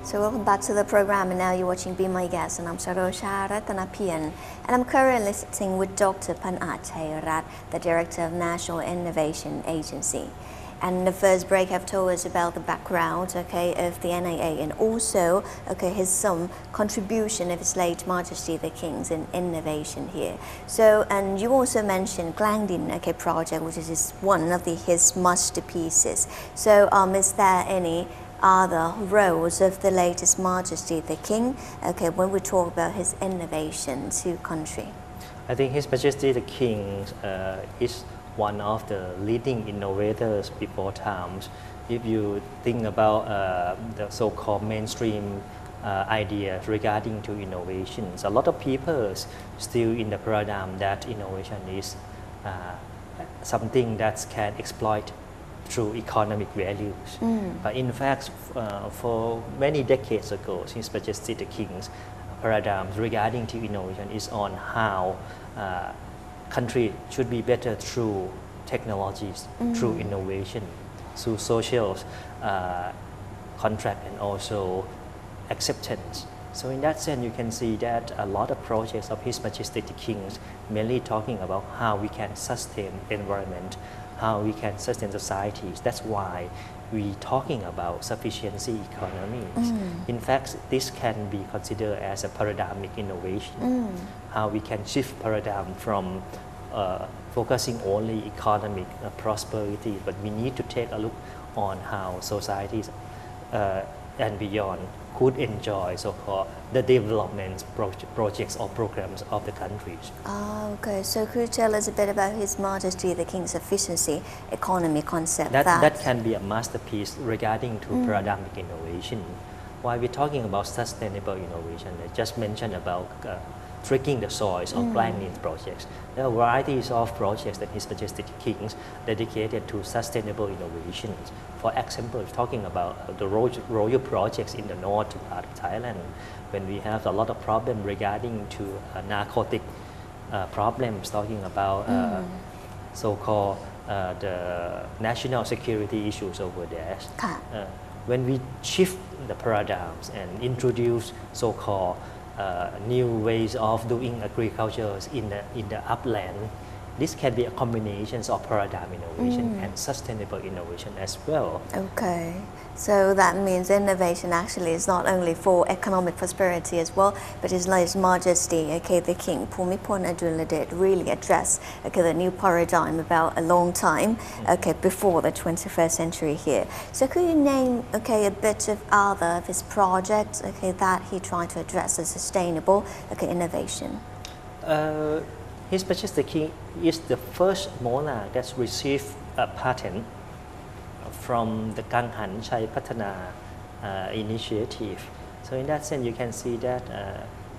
So welcome back to the program, and now you're watching Be My Guest, and I'm Sarosha Ratanapian, and I'm currently sitting with Dr. Panat Chairat, the Director of National Innovation Agency. And the first break have told us about the background, of the NIA, and also, his some contribution of His late Majesty the King's in innovation here. So, and you also mentioned Glangdin, project, which is one of his masterpieces. So, is there any other roles of the latest Majesty the King, when we talk about his innovation to country? I think His Majesty the King is one of the leading innovators before times. If you think about the so-called mainstream ideas regarding to innovations, a lot of people still in the paradigm that innovation is something that can exploit through economic values. But in fact, for many decades ago, His Majesty the King's paradigms regarding to innovation is on how country should be better through technologies, through innovation, through social contract and also acceptance. So in that sense, you can see that a lot of projects of His Majesty the King mainly talking about how we can sustain environment, how we can sustain societies. That's why we're talking about sufficiency economies. In fact, this can be considered as a paradigmic innovation. How we can shift paradigm from focusing only economic prosperity, but we need to take a look on how societies and beyond could enjoy so-called the development projects or programs of the countries. So could you tell us a bit about His Majesty the King's efficiency economy concept? That can be a masterpiece regarding to paradigmic innovation. While we're talking about sustainable innovation, I just mentioned about tricking the soils or planting projects. There are varieties of projects that His Majesty the King dedicated to sustainable innovations. For example, talking about the royal projects in the north part of Thailand, when we have a lot of problems regarding to narcotic problems, talking about so-called the national security issues over there. When we shift the paradigms and introduce so-called new ways of doing agriculture in the upland, this can be a combination of paradigm innovation and sustainable innovation as well. So that means innovation actually is not only for economic prosperity as well, but His late Majesty, the King, Bhumibol Adulyadej, really addressed the new paradigm about a long time, before the 21st century here. So could you name, a bit of other of his projects, that he tried to address as sustainable, innovation? His Majesty the King is the first monarch that's received a patent from the Kanghan Chai Patana initiative. So in that sense, you can see that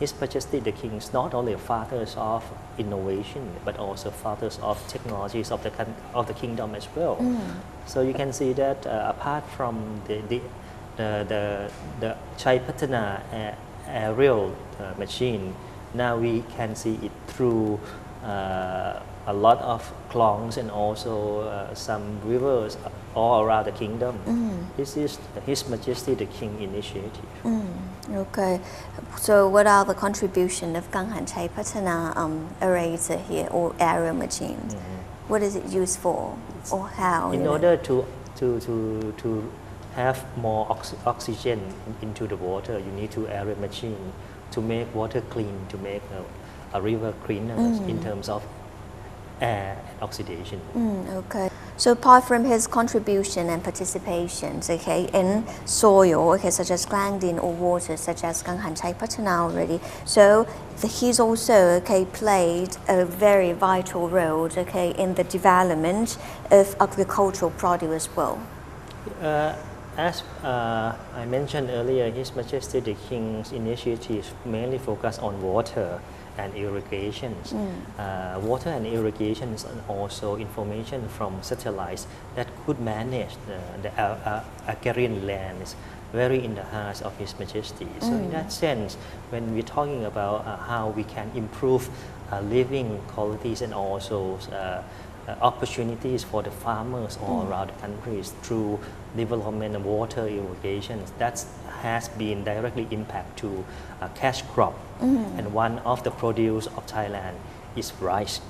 His Majesty the King is not only fathers of innovation, but also fathers of technologies of the kingdom as well. So you can see that apart from the Chai Patana aerial machine, now we can see it through a lot of clones and also some rivers all around the kingdom. This is His Majesty the King initiative. So what are the contribution of Kanghan Chai Patana eraser here, or aerial machines? What is it used for, or how? In order to have more oxygen into the water, you need to aerial machine to make water clean, to make a river cleaner in terms of air and oxidation. So apart from his contribution and participations, in soil, such as Glangdin, or water, such as Kanghan Chai Patana already, so he's also played a very vital role, in the development of agricultural produce as well. As I mentioned earlier, His Majesty the King's initiatives mainly focus on water and irrigation. Water and irrigation and also information from satellites that could manage the agrarian lands very in the heart of His Majesty. So in that sense, when we're talking about how we can improve living qualities and also opportunities for the farmers all around the countries through development of water irrigation that has been directly impact to cash crop. And one of the produce of Thailand is rice.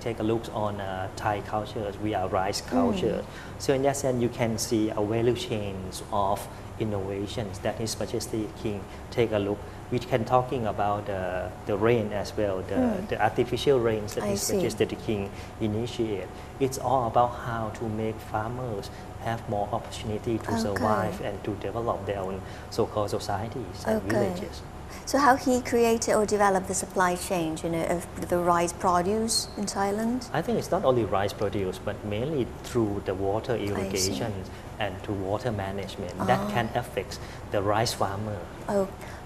Take a look on Thai culture. We are rice culture. So in that sense, you can see a value chains of innovations that His Majesty the King take a look. We can talking about the rain as well, the artificial rains that His Majesty the King initiate. It's all about how to make farmers have more opportunity to survive and to develop their own so-called societies and villages. So how he created or developed the supply chain, of the rice produce in Thailand? I think it's not only rice produce, but mainly through the water irrigation and to water management that can affect the rice farmer.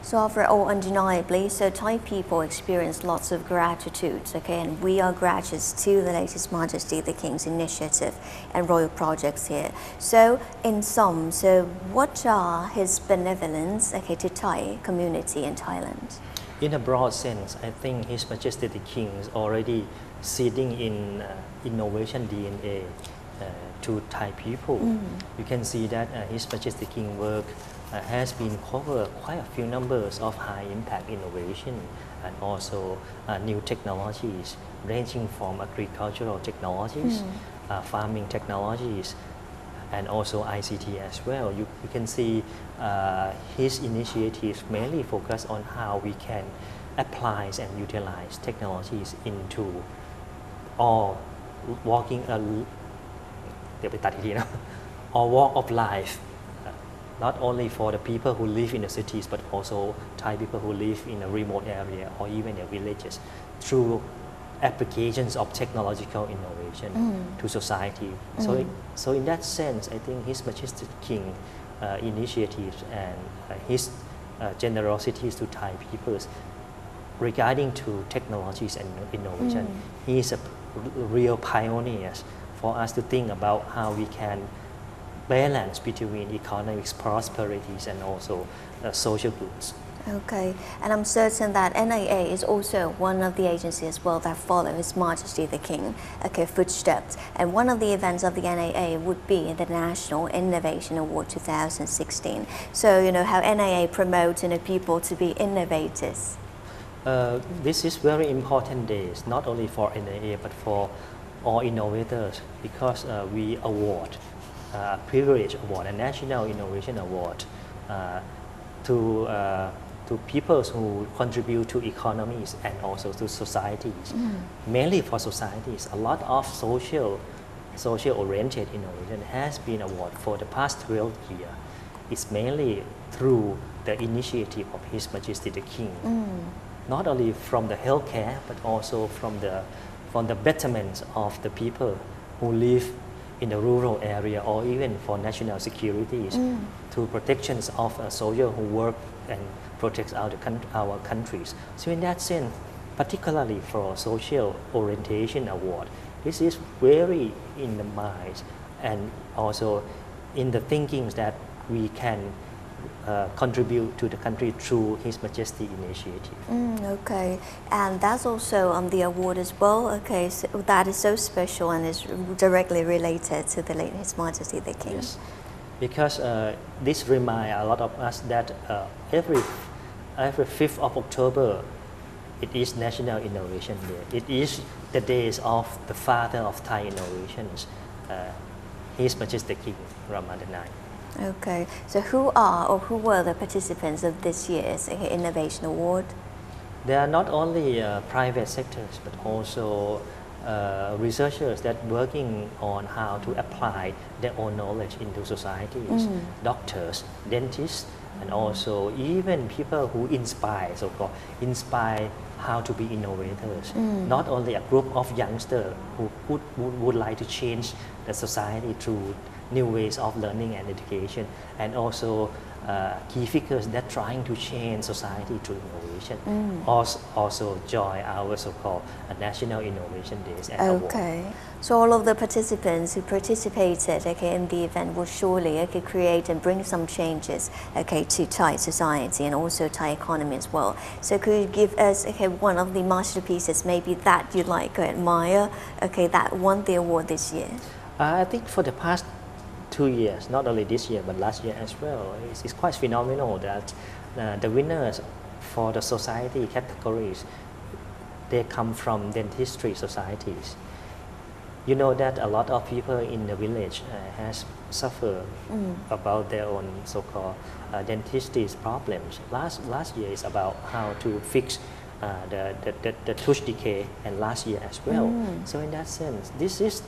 So overall, undeniably, so Thai people experience lots of gratitude, and we are gracious to the late His Majesty the King's initiative and royal projects here. So in sum, so what are his benevolence, to Thai community in Thailand? In a broad sense, I think His Majesty the King is already seeding in innovation DNA to Thai people. You can see that His Majesty the King work has been covered quite a few numbers of high impact innovation and also new technologies ranging from agricultural technologies, farming technologies, and also ICT as well. You can see his initiatives mainly focus on how we can apply and utilize technologies into all walking all walk of life, not only for the people who live in the cities, but also Thai people who live in a remote area or even the villages, through applications of technological innovation to society. So in that sense, I think His Majesty King initiatives and his generosities to Thai peoples regarding to technologies and innovation, he is a real pioneer for us to think about how we can balance between economic prosperities and also social goods. Okay, and I'm certain that NIA is also one of the agencies as well that follow His Majesty the King footsteps. And one of the events of the NIA would be the National Innovation Award 2016. So how NIA promotes people to be innovators. This is very important days, not only for NIA but for all innovators, because we award privilege award, a national innovation award to people who contribute to economies and also to societies. Mainly for societies, a lot of social oriented innovation has been awarded for the past 12 years. It's mainly through the initiative of His Majesty the King, not only from the healthcare but also from the betterment of the people who live in the rural area, or even for national securities, to protections of soldiers who work and protect our countries. So in that sense, particularly for social orientation award, this is very in the mind and also in the thinkings that we can contribute to the country through His Majesty initiative. Okay, and that's also the award as well. Okay, so that is so special and is directly related to the late His Majesty the King. Yes, because this reminds a lot of us that every 5th of October, it is National Innovation Day. It is the days of the father of Thai innovations, His Majesty King Ramadan 9. Okay, so who were the participants of this year's Innovation Award? They are not only private sectors, but also researchers that working on how to apply their own knowledge into societies, doctors, dentists, and also even people who inspire how to be innovators. Not only a group of youngsters who would like to change the society through new ways of learning and education, and also key figures that trying to change society through innovation also join our so-called National Innovation Days and Awards. Okay, so all of the participants who participated in the event will surely create and bring some changes to Thai society and also Thai economy as well. So could you give us one of the masterpieces maybe that you like or admire that won the award this year? I think for the past 2 years, not only this year but last year as well, it's quite phenomenal that the winners for the society categories, they come from dentistry societies. You know that a lot of people in the village has suffered about their own so-called dentistry problems. Last year is about how to fix the tooth decay, and last year as well. So in that sense, this is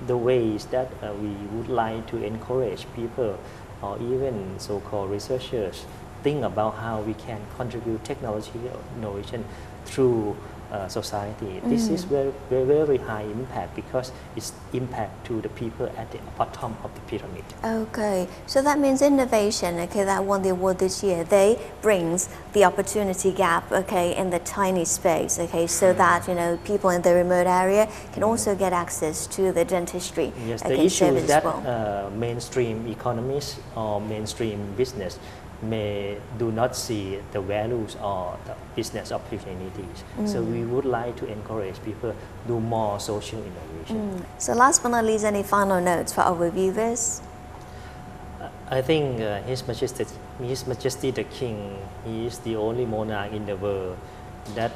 the ways that we would like to encourage people or even so-called researchers think about how we can contribute technology innovation through society. This is very high impact because it's impact to the people at the bottom of the pyramid. Okay, so that means innovation, that won the award this year, they brings the opportunity gap, in the tiny space, so that, people in the remote area can also get access to the dentistry. Yes, the issue is that mainstream economists or mainstream business may do not see the values or the business opportunities. So we would like to encourage people do more social innovation. So last but not least, any final notes for our viewers? I think His Majesty the King, he is the only monarch in the world that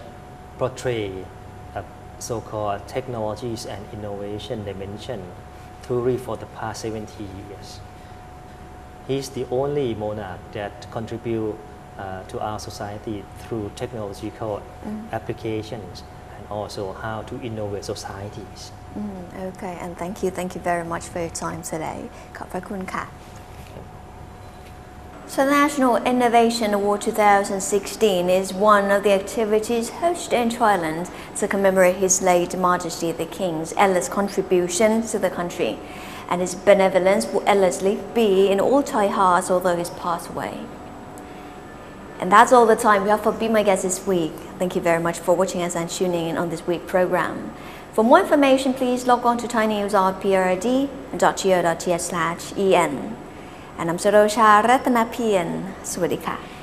portray so-called technologies and innovation dimension truly for the past 70 years. He is the only monarch that contribute to our society through technological applications and also how to innovate societies. Okay, and thank you very much for your time today. ขอบพระคุณค่ะ So the National Innovation Award 2016 is one of the activities hosted in Thailand to commemorate His late Majesty the King's endless contribution to the country, and his benevolence will endlessly be in all Thai hearts although he's passed away. And that's all the time we have for Be My Guest this week. Thank you very much for watching us and tuning in on this week's program. For more information, please log on to thainewsrprd.go.th/en. And I'm Sarosha Ratanapian. สวัสดีค่ะ